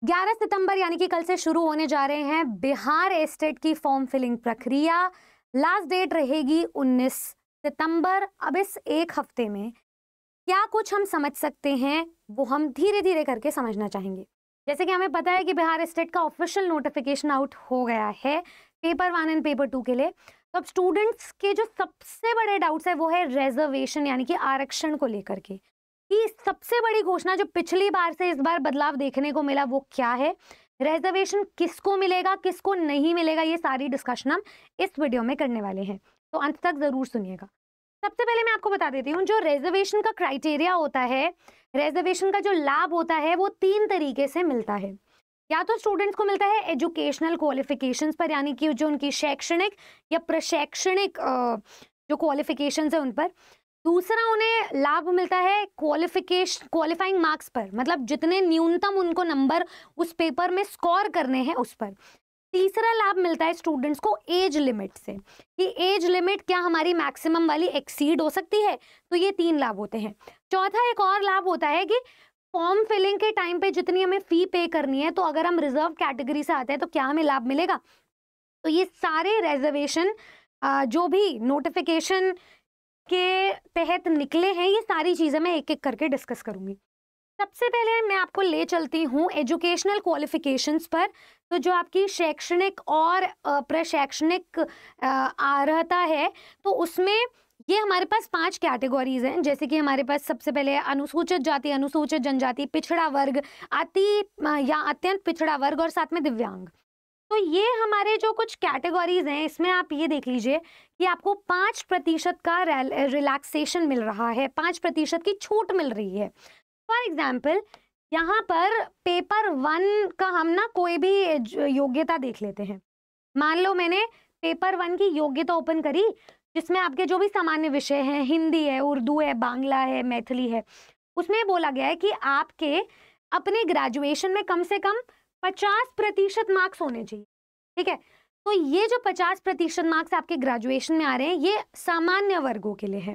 11 सितंबर यानी कि कल से शुरू होने जा रहे हैं बिहार एस्टेट की फॉर्म फिलिंग प्रक्रिया। लास्ट डेट रहेगी 19 सितंबर। अब इस एक हफ्ते में क्या कुछ हम समझ सकते हैं वो हम धीरे धीरे करके समझना चाहेंगे। जैसे कि हमें पता है कि बिहार एस्टेट का ऑफिशियल नोटिफिकेशन आउट हो गया है पेपर 1 एंड पेपर 2 के लिए। तो अब स्टूडेंट्स के जो सबसे बड़े डाउट्स है वो है रिजर्वेशन यानी कि आरक्षण को लेकर के, कि सबसे बड़ी घोषणा जो पिछली बार से इस बार बदलाव देखने को मिला वो क्या है, रिजर्वेशन किसको मिलेगा किसको नहीं मिलेगा, ये सारी डिस्कशन हम इस वीडियो में करने वाले हैं, तो अंत तक जरूर सुनिएगा। सबसे पहले मैं आपको बता देती हूँ जो रिजर्वेशन का क्राइटेरिया होता है, रिजर्वेशन का जो लाभ होता है वो 3 तरीके से मिलता है। या तो स्टूडेंट्स को मिलता है एजुकेशनल क्वालिफिकेशंस पर, यानी कि जो उनकी शैक्षणिक या प्रशैक्षणिक जो क्वालिफिकेशंस है उन पर। दूसरा उन्हें लाभ मिलता है क्वालिफाइंग मार्क्स पर, मतलब जितने न्यूनतम उनको नंबर उस पेपर में स्कोर करने हैं उस पर। तीसरा लाभ मिलता है स्टूडेंट्स को एज लिमिट से, कि एज लिमिट क्या हमारी मैक्सिमम वाली एक्सीड हो सकती है, तो ये 3 लाभ होते हैं। चौथा एक और लाभ होता है कि फॉर्म फिलिंग के टाइम पे जितनी हमें फी पे करनी है, तो अगर हम रिजर्व कैटेगरी से आते हैं तो क्या हमें लाभ मिलेगा। तो ये सारे रिजर्वेशन जो भी नोटिफिकेशन के तहत निकले हैं, ये सारी चीजें मैं एक एक करके डिस्कस करूंगी। सबसे पहले मैं आपको ले चलती हूँ एजुकेशनल क्वालिफिकेशंस पर। तो जो आपकी शैक्षणिक और प्रशैक्षणिक अर्हता है, तो उसमें ये हमारे पास 5 कैटेगरीज हैं। जैसे कि हमारे पास सबसे पहले अनुसूचित जाति, अनुसूचित जनजाति, पिछड़ा वर्ग, अति या अत्यंत पिछड़ा वर्ग और साथ में दिव्यांग। तो ये हमारे जो कुछ कैटेगरीज हैं, इसमें आप ये देख लीजिए कि आपको 5% का रिलैक्सेशन मिल रहा है, 5% की छूट मिल रही है। फॉर एग्जाम्पल यहाँ पर पेपर 1 का हम ना कोई भी योग्यता देख लेते हैं। मान लो मैंने पेपर 1 की योग्यता ओपन करी, जिसमें आपके जो भी सामान्य विषय हैं, हिंदी है, उर्दू है, बांग्ला है, मैथिली है, उसमें बोला गया है कि आपके अपने ग्रेजुएशन में कम से कम 50% मार्क्स होने चाहिए। ठीक है, तो ये जो 50% मार्क्स आपके ग्रेजुएशन में आ रहे हैं, ये सामान्य वर्गों के लिए है।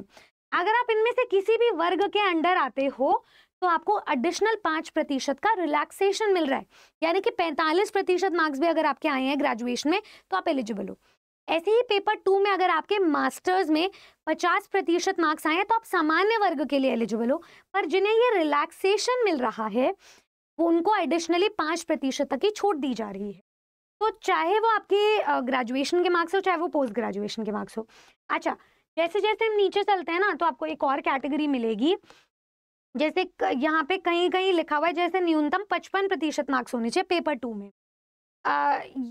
अगर आप इनमें से किसी भी वर्ग के अंडर आते हो तो आपको एडिशनल 5% का रिलैक्सेशन मिल रहा है, यानी कि 45% मार्क्स भी अगर आपके आए हैं ग्रेजुएशन में तो आप एलिजिबल हो। ऐसे ही पेपर 2 में अगर आपके मास्टर्स में 50% मार्क्स आए हैं तो आप सामान्य वर्ग के लिए एलिजिबल हो, पर जिन्हें ये रिलैक्सेशन मिल रहा है वो उनको एडिशनली 5% तक की छूट दी जा रही है। तो चाहे वो आपके ग्रेजुएशन के मार्क्स हो, चाहे वो पोस्ट ग्रेजुएशन के मार्क्स हो। अच्छा, जैसे जैसे हम नीचे चलते हैं ना, तो आपको एक और कैटेगरी मिलेगी। जैसे यहाँ पे कहीं कहीं लिखा हुआ है जैसे न्यूनतम 55% मार्क्स होने चाहिए पेपर 2 में।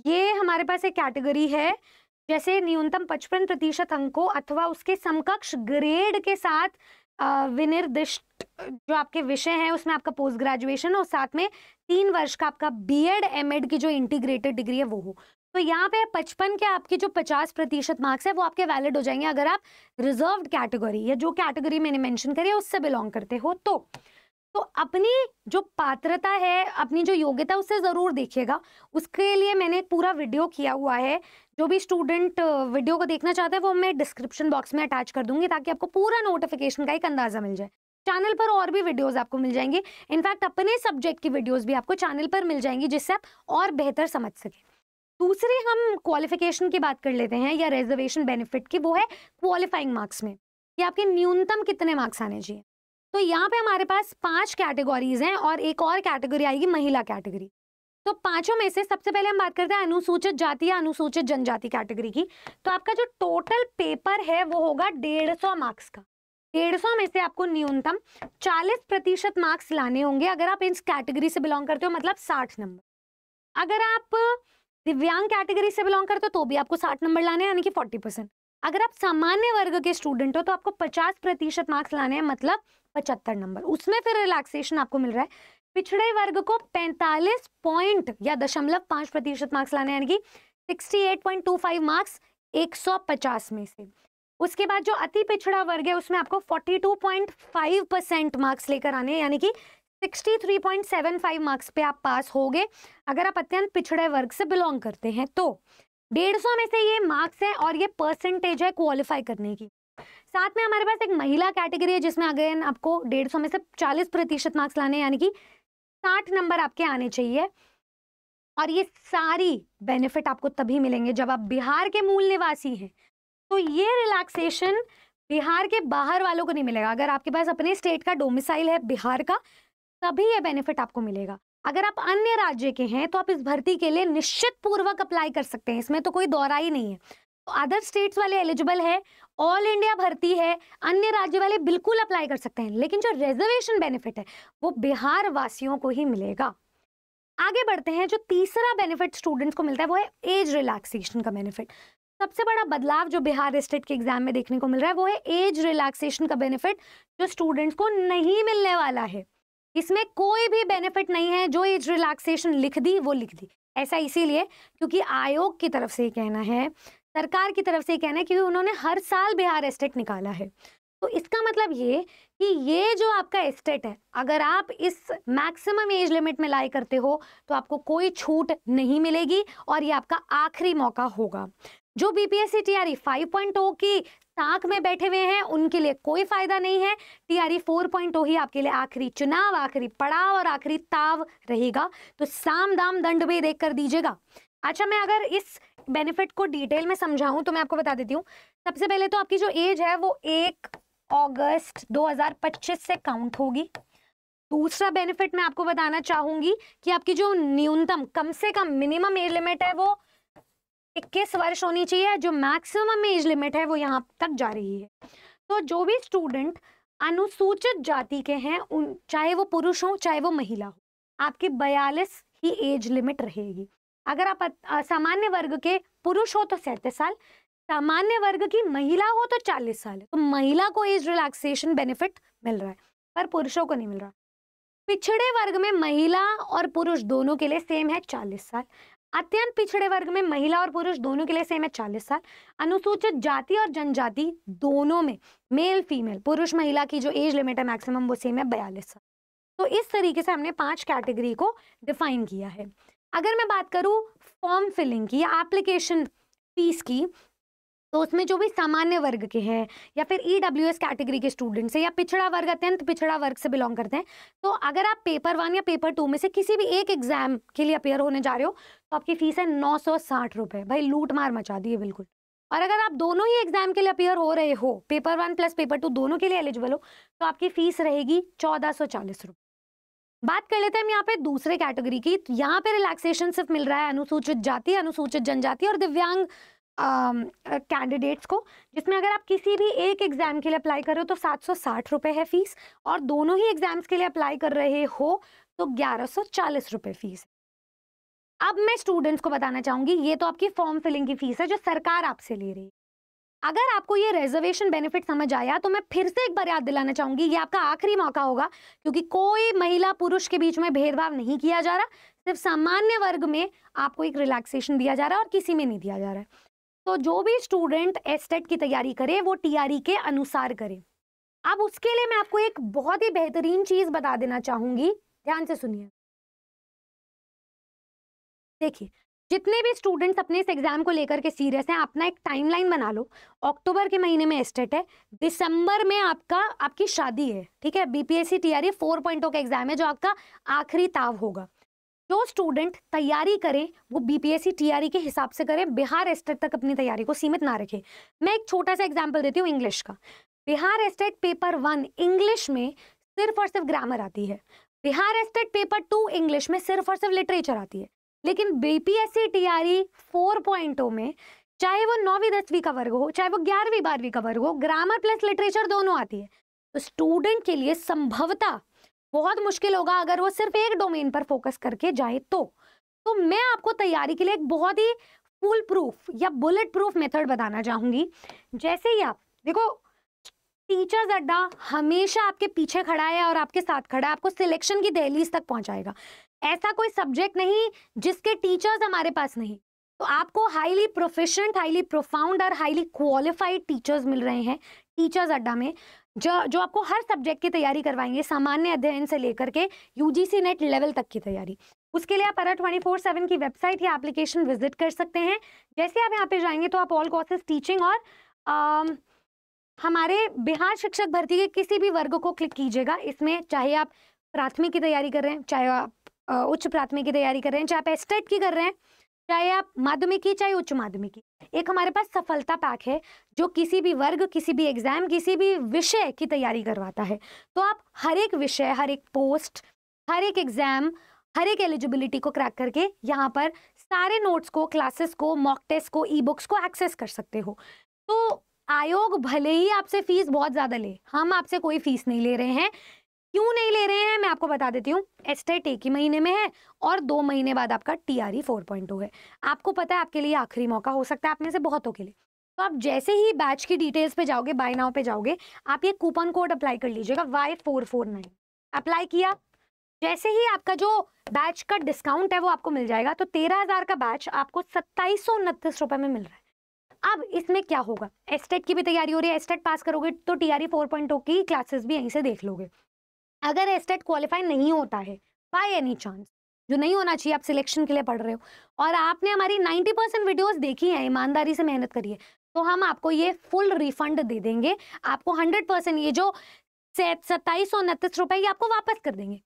ये हमारे पास एक कैटेगरी है, जैसे न्यूनतम 55% अंकों अथवा उसके समकक्ष ग्रेड के साथ विनिर्दिष्ट जो आपके विषय हैं उसमें आपका पोस्ट ग्रेजुएशन और साथ में 3 वर्ष का आपका बीएड एमएड की जो इंटीग्रेटेड डिग्री है वो हो। तो यहाँ पे 55 के आपके जो 50% मार्क्स है वो आपके वैलिड हो जाएंगे अगर आप रिजर्व्ड कैटेगरी या जो कैटेगरी मैंने मेंशन करी है उससे बिलोंग करते हो। तो अपनी जो पात्रता है, अपनी जो योग्यता, उससे ज़रूर देखिएगा। उसके लिए मैंने एक पूरा वीडियो किया हुआ है। जो भी स्टूडेंट वीडियो को देखना चाहते हैं वो मैं डिस्क्रिप्शन बॉक्स में अटैच कर दूंगी, ताकि आपको पूरा नोटिफिकेशन का एक अंदाजा मिल जाए। चैनल पर और भी वीडियोस आपको मिल जाएंगी, इनफैक्ट अपने सब्जेक्ट की वीडियोस भी आपको चैनल पर मिल जाएंगी, जिससे आप और बेहतर समझ सकें। दूसरी हम क्वालिफिकेशन की बात कर लेते हैं या रिजर्वेशन बेनिफिट की, वो है क्वालिफाइंग मार्क्स में कि आपके न्यूनतम कितने मार्क्स आने चाहिए। तो यहाँ पे हमारे पास 5 कैटेगरीज हैं और एक और कैटेगरी आएगी महिला कैटेगरी। तो पांचों में से सबसे पहले हम बात करते हैं अनुसूचित जाति या अनुसूचित जनजाति कैटेगरी की। तो आपका जो टोटल पेपर है वो होगा 150 मार्क्स का। 150 में से आपको न्यूनतम 40% मार्क्स लाने होंगे अगर आप इस कैटेगरी से बिलोंग करते हो, मतलब 60 नंबर। अगर आप दिव्यांग कैटेगरी से बिलोंग करते हो तो भी आपको 60 नंबर लाने हैं, यानी कि 40%। अगर आप सामान्य वर्ग के स्टूडेंट हो तो आपको 50% मार्क्स लाने हैं, मतलब 75 नंबर। उसमें फिर रिलैक्सेशन आपको मिल रहा है। पिछड़े वर्ग को 45 पॉइंट या 0.5% मार्क्स लाने, यानी कि 68.25 मार्क्स 150 में से। उसके बाद जो अति पिछड़ा वर्ग है उसमें आपको 42.5% मार्क्स लेकर आने, यानी कि 63.75 मार्क्स पे आप पास होगे अगर आप अत्यंत पिछड़े वर्ग से बिलोंग करते हैं। तो 150 में से ये मार्क्स है और ये परसेंटेज है क्वालिफाई करने की। साथ में हमारे पास एक महिला कैटेगरी है जिसमें अगेन आपको 150 में से 40% मार्क्स लाने, यानी कि 60 नंबर आपके आने चाहिए। और ये सारी बेनिफिट आपको तभी मिलेंगे जब आप बिहार के मूल निवासी हैं। तो ये रिलैक्सेशन बिहार के बाहर वालों को नहीं मिलेगा। अगर आपके पास अपने स्टेट का डोमिसाइल है बिहार का, तभी ये बेनिफिट आपको मिलेगा। अगर आप अन्य राज्य के हैं तो आप इस भर्ती के लिए निश्चित पूर्वक अप्लाई कर सकते हैं, इसमें तो कोई दौरा ही नहीं है। तो अदर स्टेट्स वाले एलिजिबल है, ऑल इंडिया भर्ती है, अन्य राज्य वाले बिल्कुल अप्लाई कर सकते हैं, लेकिन जो रिजर्वेशन बेनिफिट है वो बिहार वासियों को ही मिलेगा। आगे बढ़ते हैं। जो तीसरा बेनिफिट स्टूडेंट्स को मिलता है वो है एज रिलैक्सेशन का बेनिफिट। सबसे बड़ा बदलाव जो बिहार स्टेट के एग्जाम में देखने को मिल रहा है वो है एज रिलैक्सेशन का बेनिफिट, जो स्टूडेंट्स को नहीं मिलने वाला है। इसमें कोई भी बेनिफिट नहीं है, जो एज रिलैक्सेशन लिख दी वो लिख दी। ऐसा इसीलिए क्योंकि आयोग की तरफ से कहना है, सरकार की तरफ से कहना है, क्योंकि उन्होंने हर साल बिहार एस्टेट निकाला है। तो इसका मतलब ये कि ये जो आपका एस्टेट है, अगर आप इस मैक्सिमम एज लिमिट में लाई करते हो तो आपको कोई छूट नहीं मिलेगी और ये आपका आखिरी मौका होगा। जो बीपीएससी टीआरई 5.0 की ताक में बैठे हुए हैं उनके लिए कोई फायदा नहीं है। टीआरई 4.0 ही आपके लिए आखिरी चुनाव, आखिरी पड़ाव और आखिरी ताव रहेगा। तो साम दाम दंड भी देख कर दीजिएगा। अच्छा, मैं अगर इस बेनिफिट को डिटेल में समझाऊं तो मैं आपको बता देती हूँ। सबसे पहले तो आपकी जो एज है वो 1 अगस्त 2025 से काउंट होगी। दूसरा बेनिफिट मैं आपको बताना चाहूंगी कि आपकी जो न्यूनतम, कम से कम मिनिमम एज लिमिट है वो 21 वर्ष होनी चाहिए। जो मैक्सिमम एज लिमिट है वो यहाँ तक जा रही है। तो जो भी स्टूडेंट अनुसूचित जाति के हैं, उन चाहे वो पुरुष हो चाहे वो महिला हो, आपकी 42 ही एज लिमिट रहेगी। अगर आप सामान्य वर्ग के पुरुष हो तो 37 साल, सामान्य वर्ग की महिला हो तो 40 साल है। तो महिला को एज रिलैक्सेशन बेनिफिट मिल रहा है पर पुरुषों को नहीं मिल रहा। पिछड़े वर्ग में महिला और पुरुष दोनों के लिए सेम है 40 साल। अत्यंत पिछड़े वर्ग में महिला और पुरुष दोनों के लिए सेम है 40 साल। अनुसूचित जाति और जनजाति दोनों में मेल फीमेल, पुरुष महिला की जो एज लिमिट है मैक्सिमम वो सेम है 42 साल। तो इस तरीके से हमने 5 कैटेगरी को डिफाइन किया है। अगर मैं बात करूं फॉर्म फिलिंग की या एप्लीकेशन फीस की, तो उसमें जो भी सामान्य वर्ग के हैं या फिर ईडब्ल्यूएस कैटेगरी के स्टूडेंट्स हैं या पिछड़ा वर्ग, अत्यंत पिछड़ा वर्ग से बिलोंग करते हैं, तो अगर आप पेपर 1 या पेपर 2 में से किसी भी एक एग्जाम के लिए अपेयर होने जा रहे हो तो आपकी फीस है 960 रुपये। भाई लूट मार मचा दी है बिल्कुल। और अगर आप दोनों ही एग्जाम के लिए अपेयर हो रहे हो, पेपर 1 प्लस पेपर 2 दोनों के लिए एलिजिबल हो, तो आपकी फीस रहेगी 1440 रुपये। बात कर लेते हैं हम यहाँ पे दूसरे कैटेगरी की। यहाँ पे रिलैक्सेशन सिर्फ मिल रहा है अनुसूचित जाति, अनुसूचित जनजाति और दिव्यांग कैंडिडेट्स को, जिसमें अगर आप किसी भी एक एग्जाम के लिए अप्लाई कर रहे हो तो 760 रुपये है फीस, और दोनों ही एग्जाम्स के लिए अप्लाई कर रहे हो तो 1140 रुपये फीस। अब मैं स्टूडेंट्स को बताना चाहूंगी, ये तो आपकी फॉर्म फिलिंग की फीस है जो सरकार आपसे ले रही है। अगर आपको ये रिजर्वेशन बेनिफिट समझ आया तो मैं फिर से एक बार याद दिलाना चाहूंगी, ये आपका आखिरी मौका होगा, क्योंकि कोई महिला पुरुष के बीच में भेदभाव नहीं किया जा रहा। सिर्फ सामान्य वर्ग में आपको एक रिलैक्सेशन दिया जा रहा है और किसी में नहीं दिया जा रहा है। तो जो भी स्टूडेंट एस्टेट की तैयारी करे वो टीआरई के अनुसार करे। अब उसके लिए मैं आपको एक बहुत ही बेहतरीन चीज बता देना चाहूंगी, ध्यान से सुनिए। देखिए, जितने भी स्टूडेंट्स अपने इस एग्जाम को लेकर के सीरियस हैं, अपना एक टाइमलाइन बना लो। अक्टूबर के महीने में एस्टेट है, दिसंबर में आपकी शादी है, ठीक है। बीपीएससी टीआरई 4.0 का एग्जाम है जो आपका आखिरी ताव होगा। जो स्टूडेंट तैयारी करे वो बीपीएससी टीआरई के हिसाब से करे, बिहार एस्टेट तक अपनी तैयारी को सीमित ना रखे। मैं एक छोटा सा एग्जाम्पल देती हूँ इंग्लिश का। बिहार एस्टेट पेपर 1 इंग्लिश में सिर्फ और सिर्फ ग्रामर आती है। बिहार एस्टेट पेपर 2 इंग्लिश में सिर्फ और सिर्फ लिटरेचर आती है। लेकिन बीपीएससी टीआरई 4.0 में चाहे वो 9वीं 10वीं का वर्ग हो, चाहे वो 11वीं 12वीं का वर्ग हो, ग्रामर प्लस लिटरेचर दोनों आती है। तो स्टूडेंट के लिए संभवतः बहुत मुश्किल होगा अगर वो सिर्फ एक डोमेन पर फोकस करके जाए। तो मैं आपको तैयारी के लिए एक बहुत ही फुल प्रूफ या बुलेट प्रूफ मेथड बताना चाहूंगी। जैसे ही आप देखो, टीचर्स अड्डा हमेशा आपके पीछे खड़ा है और आपके साथ खड़ा है, आपको सिलेक्शन की दहलीज तक पहुंचाएगा। ऐसा कोई सब्जेक्ट नहीं जिसके टीचर्स हमारे पास नहीं। तो आपको हाईली प्रोफिशिएंट, हाईली प्रोफाउंड और हाईली क्वालिफाइड टीचर्स मिल रहे हैं टीचर्स अड्डा में, जो आपको हर सब्जेक्ट की तैयारी करवाएंगे, सामान्य अध्ययन से लेकर के यूजीसी नेट लेवल तक की तैयारी। उसके लिए आप अरा 24/7 की वेबसाइट या एप्लीकेशन विजिट कर सकते हैं। जैसे आप यहाँ पे जाएंगे तो आप ऑल कोर्सेज टीचिंग और हमारे बिहार शिक्षक भर्ती के किसी भी वर्ग को क्लिक कीजिएगा। इसमें चाहे आप प्राथमिक की तैयारी कर रहे हैं, चाहे आप उच्च प्राथमिक की तैयारी कर रहे हैं, चाहे आप एस्टेट की कर रहे हैं, चाहे आप माध्यमिक की, चाहे उच्च माध्यमिक की, एक हमारे पास सफलता पैक है जो किसी भी वर्ग, किसी भी एग्जाम, किसी भी विषय की तैयारी करवाता है। तो आप हर एक विषय, हर एक पोस्ट, हर एक एग्जाम, हर एक एलिजिबिलिटी को क्रैक करके यहाँ पर सारे नोट्स को, क्लासेस को, मॉक टेस्ट को, ई बुक्स को एक्सेस कर सकते हो। तो आयोग भले ही आपसे फीस बहुत ज़्यादा ले, हम आपसे कोई फीस नहीं ले रहे हैं। क्यों नहीं ले रहे हैं मैं आपको बता देती हूँ। एस्टेट 1 ही महीने में है और 2 महीने बाद आपका TRE 4.0 है। आपको पता है आपके लिए आखिरी मौका हो सकता है, आप में से बहुतों के लिए। तो आप जैसे ही बैच की डिटेल्स पे जाओगे, बाय नाउ पे जाओगे, आप ये कूपन कोड अप्लाई कर लीजिएगा Y449। अप्लाई किया, जैसे ही आपका जो बैच का डिस्काउंट है वो आपको मिल जाएगा। तो 13,000 का बैच आपको 2729 रुपए में मिल रहा है। अब इसमें क्या होगा, एस्टेट की भी तैयारी हो रही है, एस्टेट पास करोगे तो TRE 4.0 की क्लासेस भी यहीं से देख लोगे। अगर एस्टेट क्वालिफाई नहीं होता है बाय एनी चांस, जो नहीं होना चाहिए, आप सिलेक्शन के लिए पढ़ रहे हो और आपने हमारी 90% वीडियोस देखी हैं, ईमानदारी से मेहनत करिए, तो हम आपको ये फुल रिफंड दे देंगे। आपको 100% ये जो 2729 रुपए ये आपको वापस कर देंगे।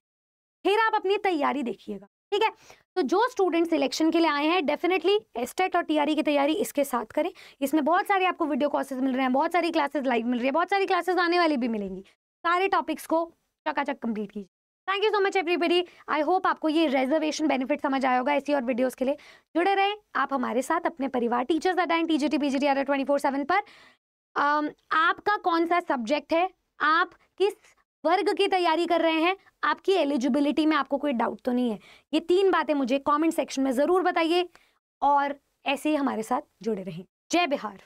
फिर आप अपनी तैयारी देखिएगा, ठीक है। तो जो स्टूडेंट सिलेक्शन के लिए आए हैं, डेफिनेटली एस्टेट और TRE की तैयारी इसके साथ करें। इसमें बहुत सारे आपको वीडियो कोर्सेज मिल रहे हैं, बहुत सारी क्लासेस लाइव मिल रही है, बहुत सारी क्लासेस आने वाली भी मिलेंगी। सारे टॉपिक्स को चकाचक कंप्लीट कीजिए। Thank you so much everybody. I hope आपको ये रिजर्वेशन बेनिफिट समझ आया होगा। ऐसी और वीडियोस के लिए जुड़े रहें आप हमारे साथ, अपने परिवार टीचर्स अडाइन TGT PGT 24/7 पर। आपका कौन सा सब्जेक्ट है, आप किस वर्ग की तैयारी कर रहे हैं, आपकी एलिजिबिलिटी में आपको कोई डाउट तो नहीं है, ये 3 बातें मुझे कमेंट सेक्शन में ज़रूर बताइए और ऐसे ही हमारे साथ जुड़े रहें। जय बिहार।